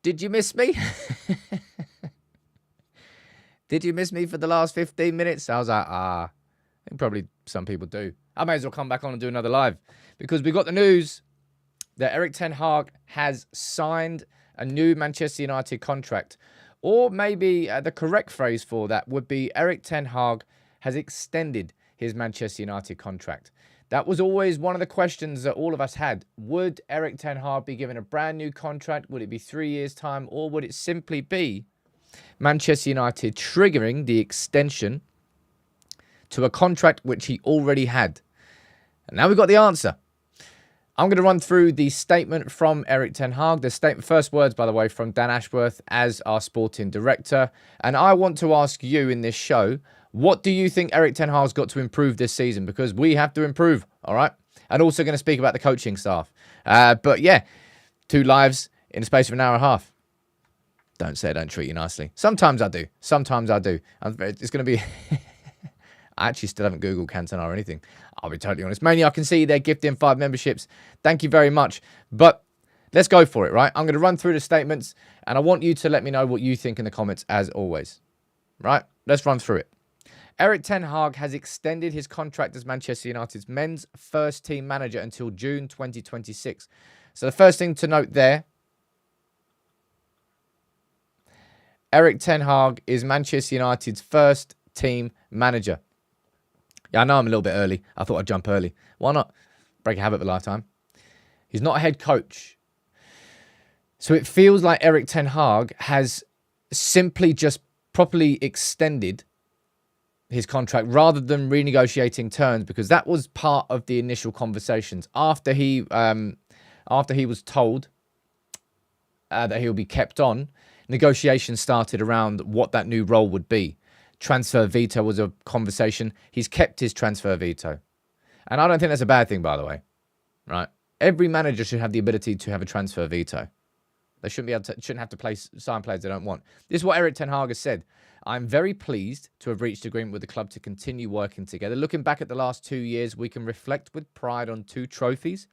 Did you miss me? Did you miss me for the last 15 minutes? I was like, I think probably some people do. I may as well come back on and do another live because we got the news that Erik ten Hag has signed a new Manchester United contract. Or maybe the correct phrase for that would be Erik ten Hag has extended his Manchester United contract. That was always one of the questions that all of us had. Would Erik ten Hag be given a brand new contract? Would it be 3 years' time? Or would it simply be Manchester United triggering the extension to a contract which he already had? And now we've got the answer. I'm going to run through the statement from Erik ten Hag. The first words, by the way, from Dan Ashworth as our sporting director. And I want to ask you in this show, what do you think Erik ten Hag's got to improve this season? Because we have to improve, all right? And also going to speak about the coaching staff. But yeah, 2 lives in the space of an hour and a half. Don't say I don't treat you nicely. Sometimes I do. Sometimes I do. It's going to be... I actually still haven't Googled Cantona or anything. I'll be totally honest. Mainly, I can see they're gifting 5 memberships. Thank you very much. But let's go for it, right? I'm going to run through the statements, and I want you to let me know what you think in the comments, as always. Right? Let's run through it. Erik ten Hag has extended his contract as Manchester United's men's first-team manager until June 2026. So the first thing to note there, Erik ten Hag is Manchester United's first-team manager. Yeah, I know I'm a little bit early. I thought I'd jump early. Why not? Break a habit of a lifetime. He's not a head coach. So it feels like Erik ten Hag has simply just properly extended his contract rather than renegotiating terms, because that was part of the initial conversations. After he was told that he'll be kept on, negotiations started around what that new role would be. Transfer veto was a conversation. He's kept his transfer veto. And I don't think that's a bad thing, by the way. Right? Every manager should have the ability to have a transfer veto. They shouldn't have to sign players they don't want. This is what Erik ten Hag has said. I'm very pleased to have reached agreement with the club to continue working together. Looking back at the last 2 years, we can reflect with pride on 2 trophies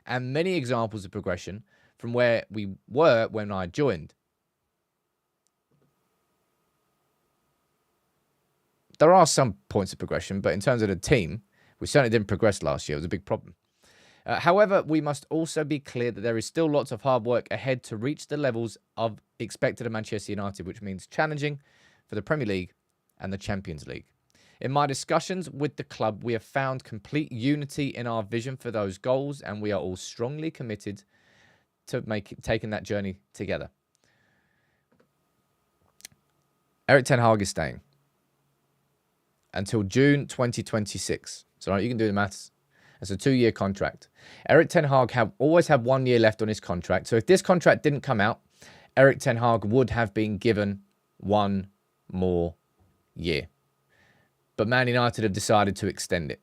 and many examples of progression from where we were when I joined. There are some points of progression, but in terms of the team, we certainly didn't progress last year. It was a big problem. However, we must also be clear that there is still lots of hard work ahead to reach the levels of expected of Manchester United, which means challenging for the Premier League and the Champions League. In my discussions with the club, we have found complete unity in our vision for those goals, and we are all strongly committed to taking that journey together. Erik ten Hag is staying until June 2026. So you can do the maths. It's a 2-year contract. Erik ten Hag always had 1 year left on his contract. So if this contract didn't come out, Erik ten Hag would have been given 1 more year. But Man United have decided to extend it.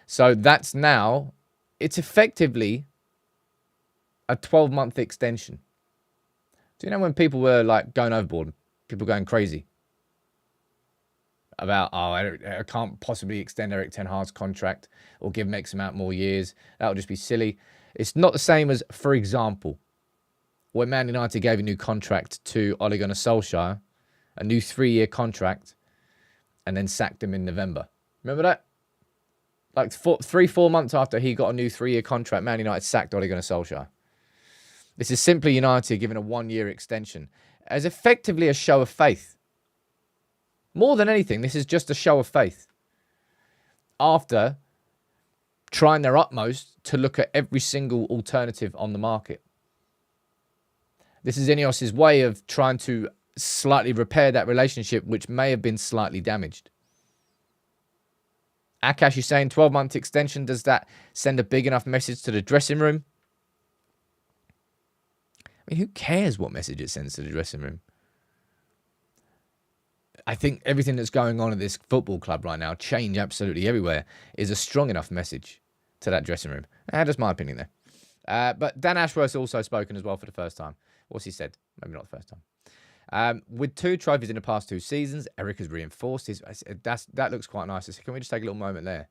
So that's now, it's effectively a 12-month extension. Do you know when people were like going overboard, people going crazy about, I can't possibly extend Erik ten Hag's contract or give him X amount more years. That would just be silly. It's not the same as, for example, when Man United gave a new contract to Ole Gunnar Solskjaer, a new 3-year contract, and then sacked him in November. Remember that? Like 3-4 months after he got a new 3-year contract, Man United sacked Ole Gunnar Solskjaer. This is simply United giving a 1-year extension as effectively a show of faith. More than anything, this is just a show of faith. After trying their utmost to look at every single alternative on the market. This is Ineos's way of trying to slightly repair that relationship, which may have been slightly damaged. Akash is saying 12-month extension. Does that send a big enough message to the dressing room? I mean, who cares what message it sends to the dressing room? I think everything that's going on at this football club right now, change absolutely everywhere, is a strong enough message to that dressing room. That's my opinion there. But Dan Ashworth's also spoken as well for the first time. What's he said? Maybe not the first time. With 2 trophies in the past 2 seasons, Erik has reinforced his... That looks quite nice. So can we just take a little moment there?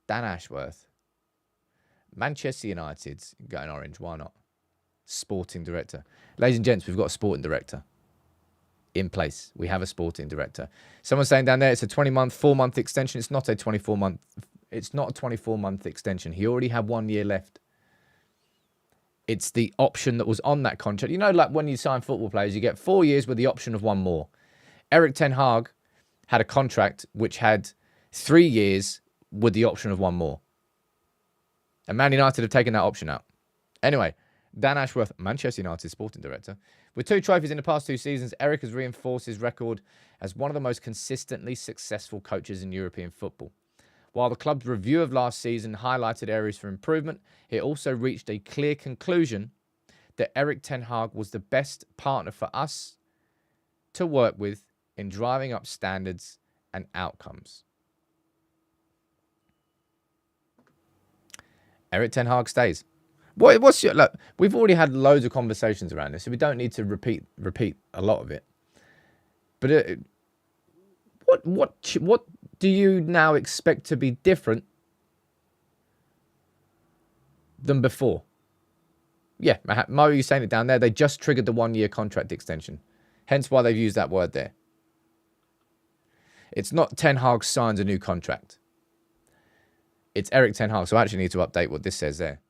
Dan Ashworth. Manchester United's going orange. Why not? sporting director. Ladies and gents, we've got a sporting director in place. We have a sporting director. Someone's saying down there it's a 4-month extension. It's not a 24-month. It's not a 24-month extension. He already had 1 year left. It's the option that was on that contract. You know, like when you sign football players, you get 4 years with the option of one more. Erik ten Hag had a contract which had 3 years with the option of one more. And Man United have taken that option out. Anyway, Dan Ashworth, Manchester United sporting director. With 2 trophies in the past 2 seasons, Erik has reinforced his record as one of the most consistently successful coaches in European football. While the club's review of last season highlighted areas for improvement, it also reached a clear conclusion that Erik ten Hag was the best partner for us to work with in driving up standards and outcomes. Erik ten Hag stays. What's your look? We've already had loads of conversations around this, so we don't need to repeat a lot of it. But what do you now expect to be different than before? Yeah, Mo, you're saying it down there. They just triggered the 1 year contract extension, hence why they've used that word there. It's not Ten Hag signs a new contract. It's Erik ten Hag. So I actually need to update what this says there.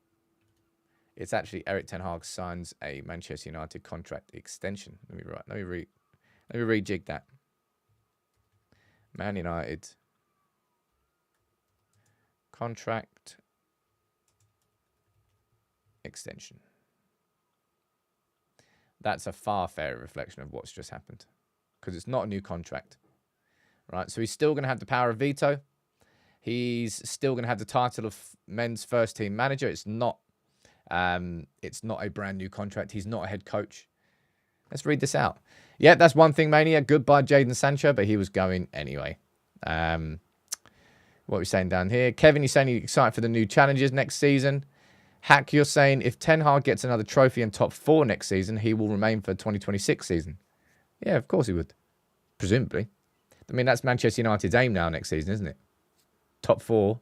It's actually Erik ten Hag signs a Manchester United contract extension. Let me rejig that. Man United contract extension. That's a far fairer reflection of what's just happened, because it's not a new contract, right? So he's still going to have the power of veto. He's still going to have the title of men's first team manager. It's not a brand new contract. He's not a head coach. Let's read this out. Yeah, that's one thing, Mania. Goodbye, Jadon Sancho, but he was going anyway. What are we saying down here? Kevin, you're saying you're excited for the new challenges next season. Hack, you're saying if Ten Hag gets another trophy in top 4 next season, he will remain for 2026 season. Yeah, of course he would. Presumably. I mean, that's Manchester United's aim now next season, isn't it? Top 4.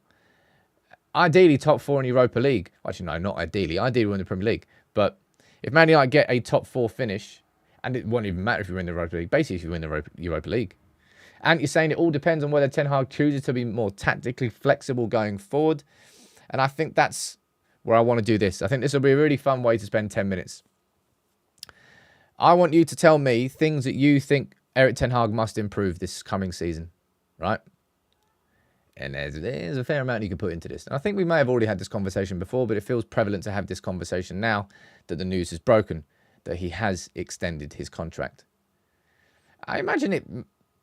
Ideally, top 4 in Europa League. Actually, no, not ideally. Ideally, we're in the Premier League. But if Man United get a top 4 finish, and it won't even matter if you win the Europa League, basically if you win the Europa League. And you're saying it all depends on whether Ten Hag chooses to be more tactically flexible going forward. And I think that's where I want to do this. I think this will be a really fun way to spend 10 minutes. I want you to tell me things that you think Erik ten Hag must improve this coming season, right? And there's a fair amount you can put into this. And I think we may have already had this conversation before, but it feels prevalent to have this conversation now that the news is broken, that he has extended his contract. I imagine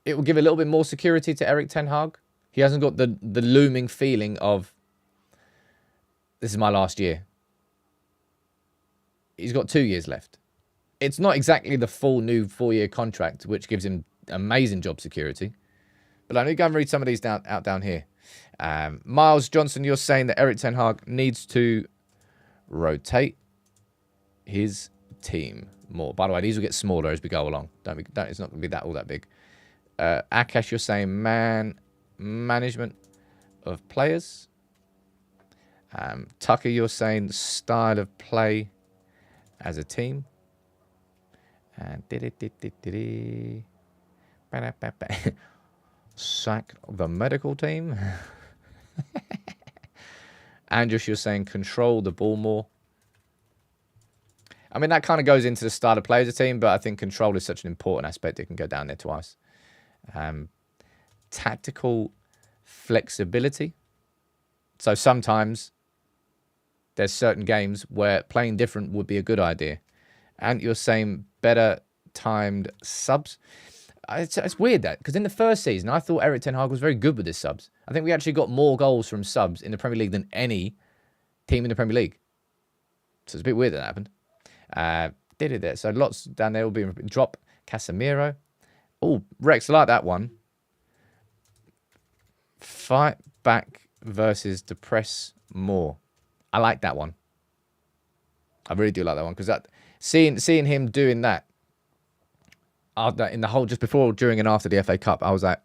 it will give a little bit more security to Erik ten Hag. He hasn't got the looming feeling of, this is my last year. He's got 2 years left. It's not exactly the full new 4-year contract, which gives him amazing job security. But let me go and read some of these down here. Miles Johnson, you're saying that Erik ten Hag needs to rotate his team more. By the way, these will get smaller as we go along. It's not going to be all that big. Akash, you're saying management of players. Tucker, you're saying style of play as a team. And sack the medical team. Andrews, you're saying control the ball more. I mean, that kind of goes into the style of play as a team, but I think control is such an important aspect. It can go down there twice. Tactical flexibility. So sometimes there's certain games where playing different would be a good idea. And you're saying better timed subs. It's weird that, because in the first season, I thought Erik ten Hag was very good with his subs. I think we actually got more goals from subs in the Premier League than any team in the Premier League. So it's a bit weird that happened. Did it there. So lots down there will be drop Casemiro. Oh, Rex, I like that one. Fight back versus depress more. I like that one. I really do like that one, because that seeing him doing that in the whole, just before, during, and after the FA Cup, I was like,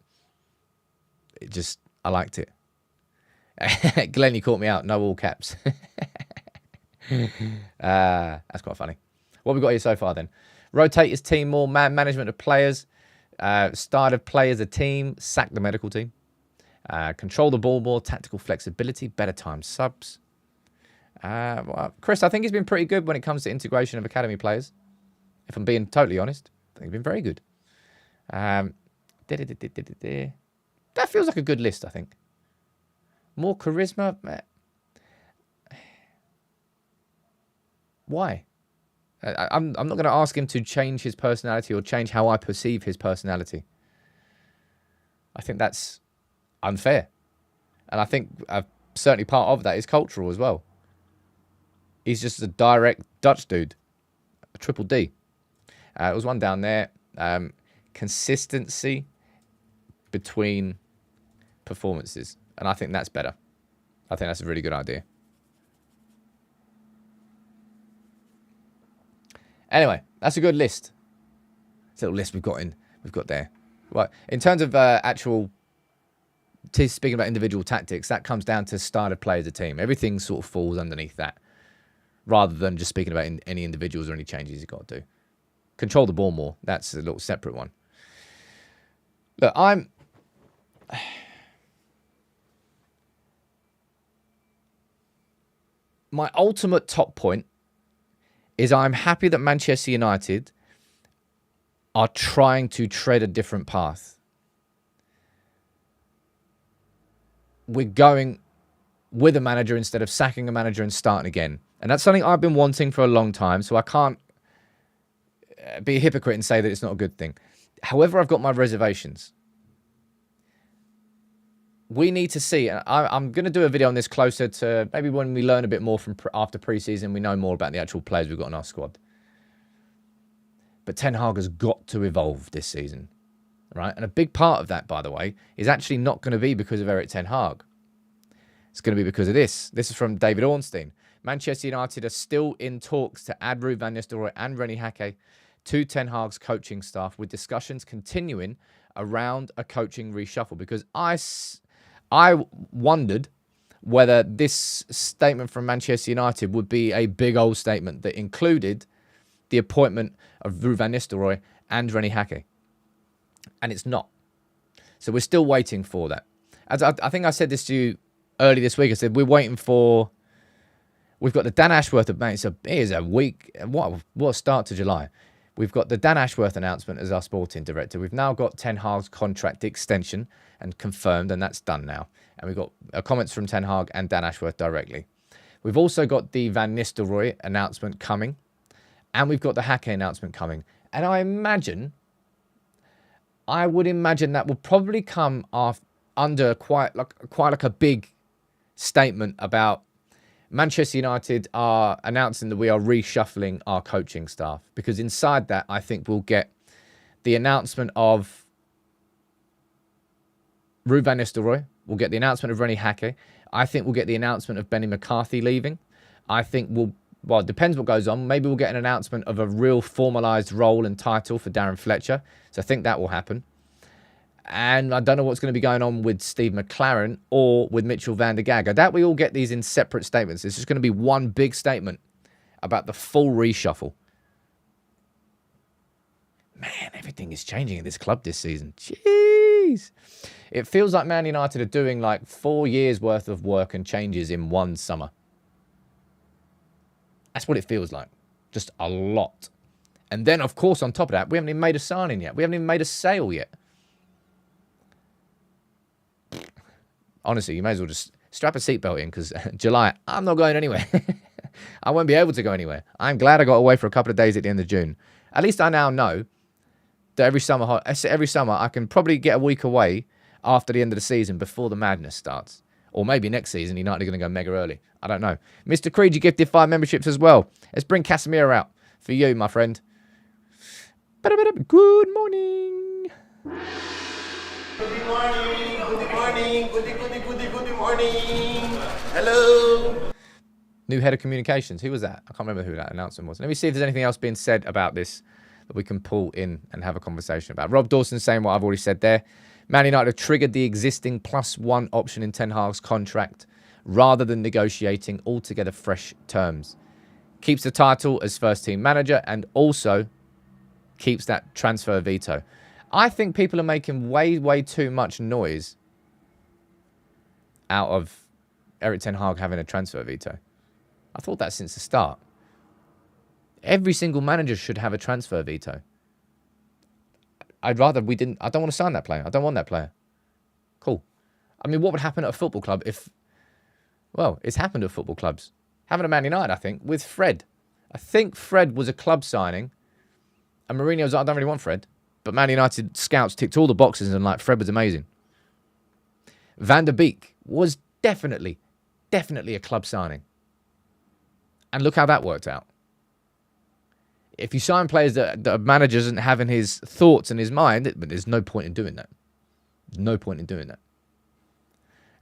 I liked it. Glenn, you caught me out. No all caps. That's quite funny. What have we got here so far then? Rotate his team more, management of players, start of play as a team, sack the medical team, control the ball more, tactical flexibility, better time subs. Well, Chris, I think he's been pretty good when it comes to integration of academy players. If I'm being totally honest, I think he's been very good. That feels like a good list, I think. More charisma. Why? I'm not going to ask him to change his personality or change how I perceive his personality. I think that's unfair. And I think certainly part of that is cultural as well. He's just a direct Dutch dude. A triple D. It was one down there. Consistency between performances. And I think that's better. I think that's a really good idea. Anyway, that's a good list. It's a little list we've got there. Right. In terms of actual, speaking about individual tactics, that comes down to style of play as a team. Everything sort of falls underneath that, rather than just speaking about any individuals or any changes you've got to do. Control the ball more. That's a little separate one. Look, my ultimate top point is I'm happy that Manchester United are trying to tread a different path. We're going with a manager instead of sacking a manager and starting again. And that's something I've been wanting for a long time, so I can't be a hypocrite and say that it's not a good thing. However, I've got my reservations. We need to see, and I'm going to do a video on this closer to maybe when we learn a bit more from after pre-season, we know more about the actual players we've got in our squad. But Ten Hag has got to evolve this season, right? And a big part of that, by the way, is actually not going to be because of Erik Ten Hag. It's going to be because of this. This is from David Ornstein. Manchester United are still in talks to add Ruud van Nistelrooy and René Hakke to Ten Hag's coaching staff, with discussions continuing around a coaching reshuffle. Because I wondered whether this statement from Manchester United would be a big old statement that included the appointment of Ruud van Nistelrooy and René Hakke. And it's not. So we're still waiting for that. As I think I said this to you early this week. I said we're waiting for... We've got the Dan Ashworth... It is a week... What a start to July. We've got the Dan Ashworth announcement as our sporting director. We've now got Ten Hag's contract extension and confirmed, and that's done now. And we've got comments from Ten Hag and Dan Ashworth directly. We've also got the Van Nistelrooy announcement coming, and we've got the Hakke announcement coming. And I would imagine that will probably come under quite like a big statement about Manchester United are announcing that we are reshuffling our coaching staff. Because inside that, I think we'll get the announcement of Ruud van Nistelrooy. We'll get the announcement of René Hakke. I think we'll get the announcement of Benny McCarthy leaving. I think it depends what goes on. Maybe we'll get an announcement of a real formalised role and title for Darren Fletcher. So I think that will happen. And I don't know what's going to be going on with Steve McLaren or with Mitchell van der Gaag. I doubt we all get these in separate statements. It's just going to be one big statement about the full reshuffle. Man, everything is changing in this club this season. Jeez. It feels like Man United are doing like 4 years worth of work and changes in one summer. That's what it feels like. Just a lot. And then, of course, on top of that, we haven't even made a signing yet. We haven't even made a sale yet. Honestly, you may as well just strap a seatbelt in, because July, I'm not going anywhere. I won't be able to go anywhere. I'm glad I got away for a couple of days at the end of June. At least I now know that every summer I can probably get a week away after the end of the season before the madness starts. Or maybe next season, United are going to go mega early. I don't know. Mr. Creed, you gifted 5 memberships as well. Let's bring Casemiro out for you, my friend. Good morning. Good morning, good morning, good morning. Hello. New head of communications. Who was that? I can't remember who that announcement was. Let me see if there's anything else being said about this that we can pull in and have a conversation about. Rob Dawson saying what I've already said there. Man United have triggered the existing +1 option in Ten Hag's contract rather than negotiating altogether fresh terms. keeps the title as first team manager, and also keeps that transfer veto. I think people are making way too much noise out of Erik ten Hag having a transfer veto. I thought that since the start. Every single manager should have a transfer veto. I'd rather we didn't. I don't want to sign that player. I don't want that player. Cool. I mean, what would happen at a football club if... Well, it's happened at football clubs. Happened at Man United, I think, with Fred. I think Fred was a club signing. And Mourinho was like, I don't really want Fred. But Man United scouts ticked all the boxes and like, Fred was amazing. Van der Beek was definitely a club signing. And look how that worked out. If you sign players that a manager isn't having his thoughts in his mind, but there's no point in doing that. There's no point in doing that.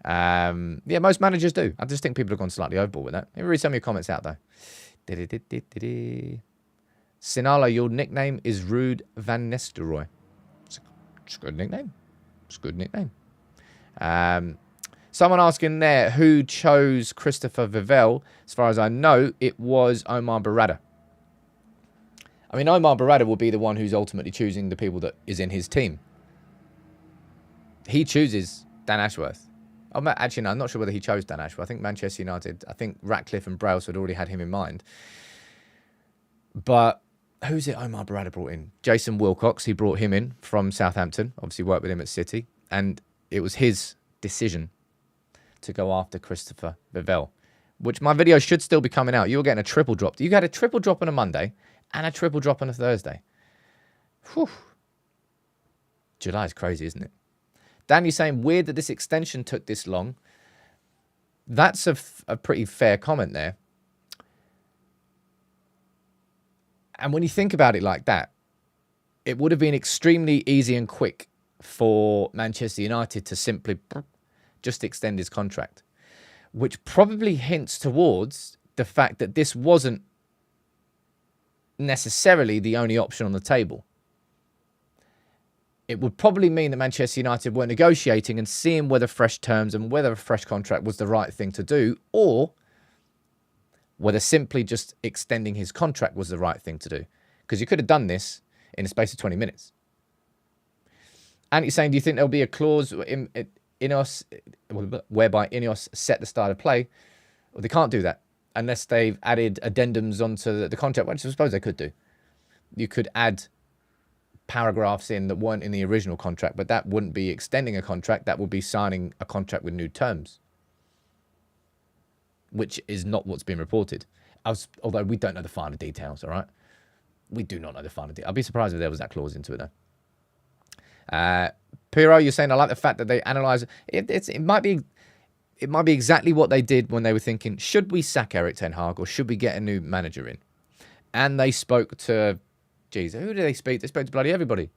Yeah, most managers do. I just think people have gone slightly overboard with that. Let me read some of your comments out, though. Sinala, your nickname is Ruud van Nistelrooy. It's a good nickname. It's a good nickname. Someone asking there, who chose Christopher Vivell? As far as I know, it was Omar Barada. I mean, Omar Barada will be the one who's ultimately choosing the people that is in his team. He chooses Dan Ashworth. Actually, no, I'm not sure whether he chose Dan Ashworth. I think Manchester United, I think Ratcliffe and Brailsford had already had him in mind. But who's it Omar Barada brought in? Jason Wilcox, he brought him in from Southampton. Obviously worked with him at City. And it was his decision to go after Christopher Vivell, which my video should still be coming out. You're getting a triple drop. You got a triple drop on a Monday and a triple drop on a Thursday. Whew. July is crazy, isn't it? Danny's saying, weird that this extension took this long. That's a pretty fair comment there. And when you think about it like that, it would have been extremely easy and quick for Manchester United to simply just extend his contract, which probably hints towards the fact that this wasn't necessarily the only option on the table. It would probably mean that Manchester United were negotiating and seeing whether fresh terms and whether a fresh contract was the right thing to do, or whether simply just extending his contract was the right thing to do. Because you could have done this in a space of 20 minutes. And he's saying, do you think there'll be a clause in Ineos, whereby Ineos set the style of play? Well, they can't do that unless they've added addendums onto the contract, which I suppose they could do. You could add paragraphs in that weren't in the original contract, but that wouldn't be extending a contract. That would be signing a contract with new terms, which is not what's been reported. Although we don't know the finer details, all right? We do not know the finer details. I'd be surprised if there was that clause into it, though. Piro, you're saying, I like the fact that they analyse it. It might be exactly what they did when they were thinking, should we sack Erik ten Hag or should we get a new manager in? And they spoke to, geez, who did they speak? They spoke to bloody everybody.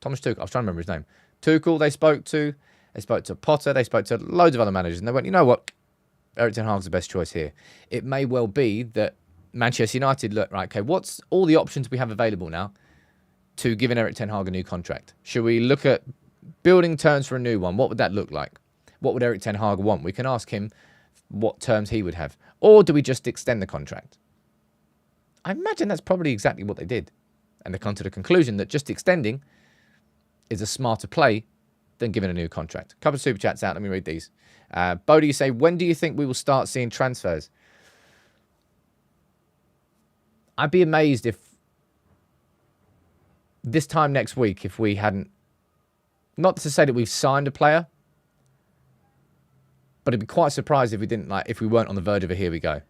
Thomas Tuchel, I was trying to remember his name. Tuchel, they spoke to Potter, they spoke to loads of other managers, and they went, you know what? Erik ten Hag's the best choice here. It may well be that Manchester United look, right, okay, what's all the options we have available now to giving Erik ten Hag a new contract? Should we look at building terms for a new one? What would that look like? What would Erik ten Hag want? We can ask him what terms he would have. Or do we just extend the contract? I imagine that's probably exactly what they did. And they come to the conclusion that just extending is a smarter play than giving a new contract. A couple of super chats out. Let me read these. Bodie, you say, when do you think we will start seeing transfers? I'd be amazed if this time next week, if we hadn't, not to say that we've signed a player, but I'd be quite surprised if we didn't, if we weren't on the verge of a here we go.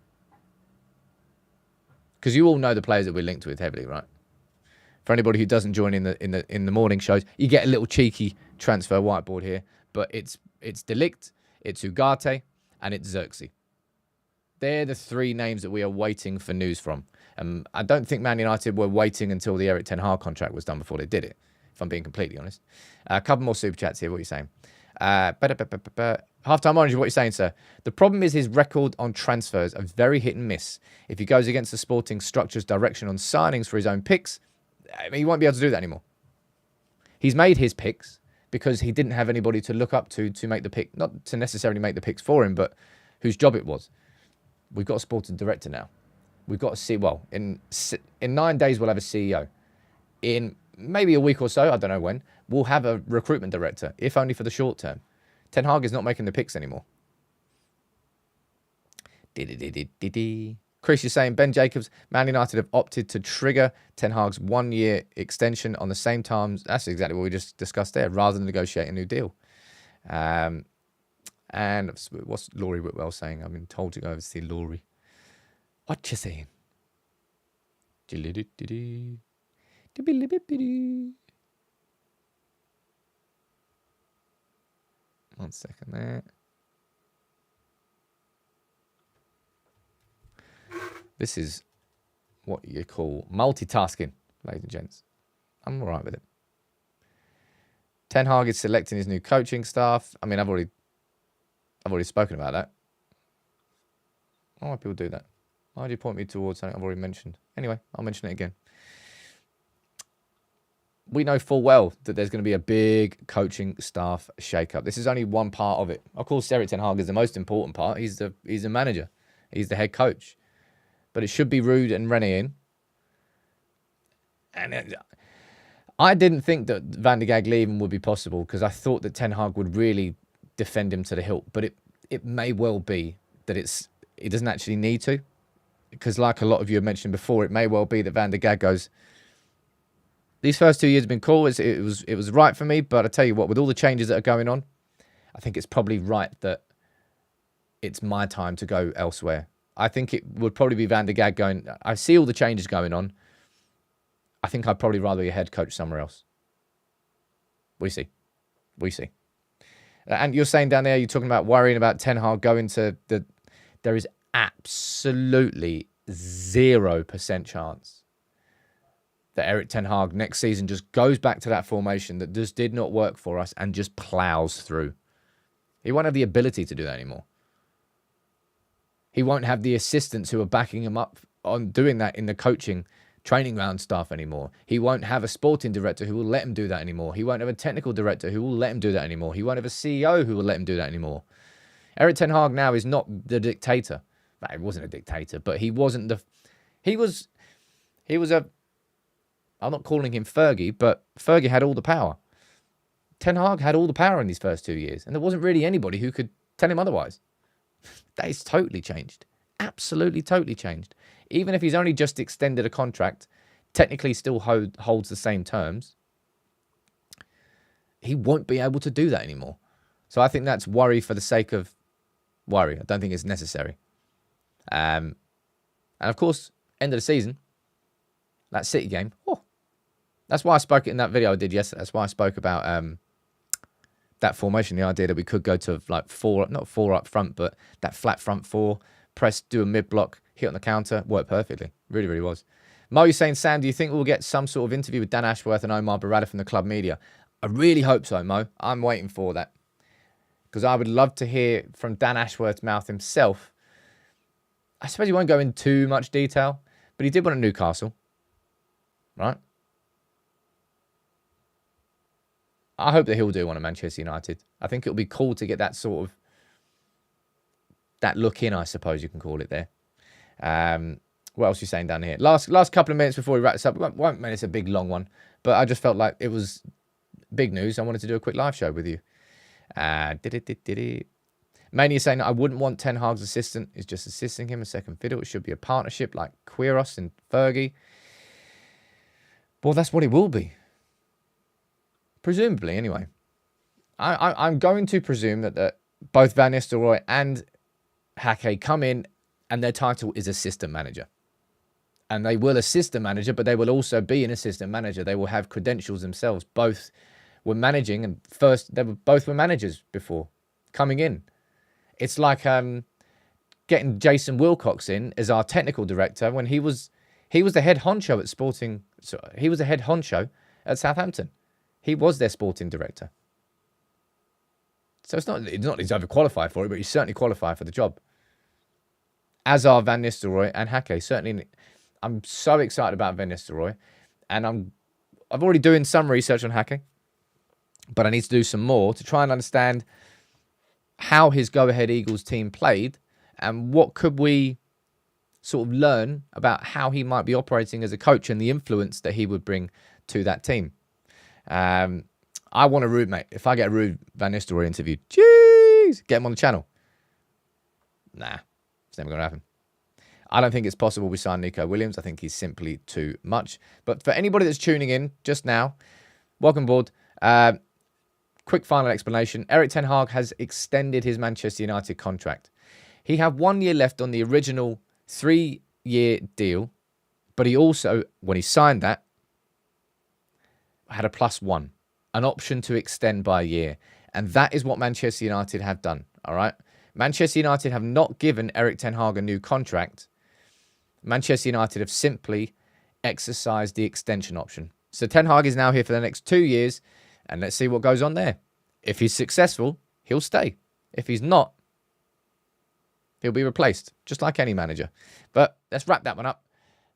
Because you all know the players that we're linked with heavily, right? For anybody who doesn't join in the morning shows, you get a little cheeky transfer whiteboard here, but it's Delict, it's Ugarte, and it's Xerxes. They're the three names that we are waiting for news from. I don't think Man United were waiting until the Erik ten Hag contract was done before they did it, if I'm being completely honest. A couple more super chats here. What are you saying? Halftime Orange, what are you saying, sir? The problem is his record on transfers are very hit and miss. If he goes against the sporting structure's direction on signings for his own picks, he won't be able to do that anymore. He's made his picks because he didn't have anybody to look up to make the pick, not to necessarily make the picks for him, but whose job it was. We've got a sporting director now. We've got to see, well, in 9 days, we'll have a CEO. In maybe a week or so, I don't know when, we'll have a recruitment director, if only for the short term. Ten Hag is not making the picks anymore. Chris, you're saying Ben Jacobs, Man United have opted to trigger Ten Hag's 1-year extension on the same terms. That's exactly what we just discussed there, rather than negotiate a new deal. And what's Laurie Whitwell saying? I've been told to go over to see Laurie. What you saying? 1 second there. This is what you call multitasking, ladies and gents. I'm all right with it. Ten Hag is selecting his new coaching staff. I mean, I've already spoken about that. Why do people do that? Why do you point me towards something I've already mentioned? Anyway, I'll mention it again. We know full well that there's going to be a big coaching staff shake-up. This is only one part of it. Of course, Erik ten Hag is the most important part. He's the manager. He's the head coach. But it should be Ruud and Rene in. And I didn't think that Van der Gaag leaving would be possible because I thought that Ten Hag would really defend him to the hilt. But it may well be that he doesn't actually need to. Because like a lot of you have mentioned before, it may well be that Van der Gaag goes, these first 2 years have been cool. It was right for me. But I tell you what, with all the changes that are going on, I think it's probably right that it's my time to go elsewhere. I think it would probably be Van der Gaag going, I see all the changes going on. I think I'd probably rather be a head coach somewhere else. We see. And you're saying down there, you're talking about worrying about Ten Hag going to the... There is absolutely 0% chance that Erik ten Hag next season just goes back to that formation that just did not work for us and just plows through. He won't have the ability to do that anymore. He won't have the assistants who are backing him up on doing that in the coaching training ground staff anymore. He won't have a sporting director who will let him do that anymore. He won't have a technical director who will let him do that anymore. He won't have a CEO who will let him do that anymore. Erik ten Hag now is not the dictator. Well, he wasn't a dictator, but he wasn't the... He was a... I'm not calling him Fergie, but Fergie had all the power. Ten Hag had all the power in these first 2 years, and there wasn't really anybody who could tell him otherwise. That is totally changed. Absolutely totally changed. Even if he's only just extended a contract, technically still holds the same terms, he won't be able to do that anymore. So I think that's worry for the sake of worry. I don't think it's necessary. And of course, end of the season, that City game. Oh, that's why I spoke in that video I did yesterday. That's why I spoke about that formation, the idea that we could go to like not four up front, but that flat front four, press, do a mid-block, hit on the counter, worked perfectly. Really, really was. Mo, you're saying, Sam, do you think we'll get some sort of interview with Dan Ashworth and Omar Barada from the club media? I really hope so, Mo. I'm waiting for that. Because I would love to hear from Dan Ashworth's mouth himself. I suppose he won't go in too much detail, but he did one at Newcastle. Right? I hope that he'll do one at Manchester United. I think it'll be cool to get that sort of... that look in, I suppose you can call it there. What else are you saying down here? Last couple of minutes before we wrap this up. Won't mean it's a big, long one. But I just felt like it was big news. I wanted to do a quick live show with you. Mainly saying that I wouldn't want Ten Hag's assistant is just assisting him a second fiddle. It should be a partnership like Quiros and Fergie. Well, that's what it will be. Presumably, anyway. I'm going to presume that both Van Nistelrooy and Hake come in and their title is assistant manager. And they will assist the manager, but they will also be an assistant manager. They will have credentials themselves. Both were managing, and both were managers before coming in. It's like getting Jason Wilcox in as our technical director when he was the head honcho at Sporting. So he was the head honcho at Southampton. He was their sporting director. So it's not he's overqualified for it, but he's certainly qualified for the job. As are Van Nistelrooy and Hake. Certainly, I'm so excited about Van Nistelrooy, and I've already doing some research on Hake. but I need to do some more to try and understand how his go-ahead Eagles team played and what could we sort of learn about how he might be operating as a coach and the influence that he would bring to that team. I want a Ruud, mate. If I get a Ruud Van Nistelrooy interview, jeez, get him on the channel. Nah, it's never going to happen. I don't think it's possible we sign Nico Williams. I think he's simply too much. But for anybody that's tuning in just now, welcome aboard. Quick final explanation. Erik ten Hag has extended his Manchester United contract. He had 1 year left on the original 3-year deal, but he also, when he signed that, had a +1, an option to extend by a year. And that is what Manchester United have done, all right? Manchester United have not given Erik ten Hag a new contract. Manchester United have simply exercised the extension option. So Ten Hag is now here for the next 2 years, and let's see what goes on there. If he's successful, he'll stay. If he's not, he'll be replaced, just like any manager. But let's wrap that one up.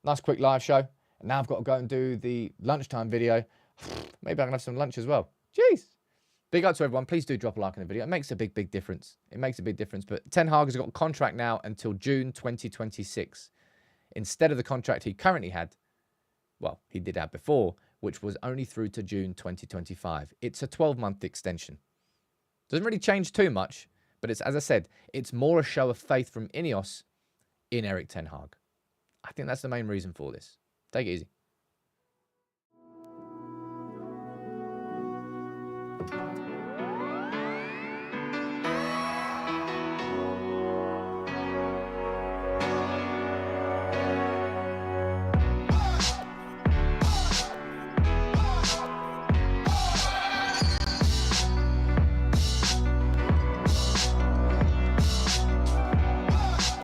Nice quick live show. And now I've got to go and do the lunchtime video. Maybe I can have some lunch as well. Jeez. Big up to everyone. Please do drop a like on the video. It makes a big, big difference. It makes a big difference. But Ten Hag has got a contract now until June 2026. Instead of the contract he currently had, well, he did have before, which was only through to June 2025. It's a 12-month extension. Doesn't really change too much, but it's, as I said, it's more a show of faith from Ineos in Erik ten Hag. I think that's the main reason for this. Take it easy.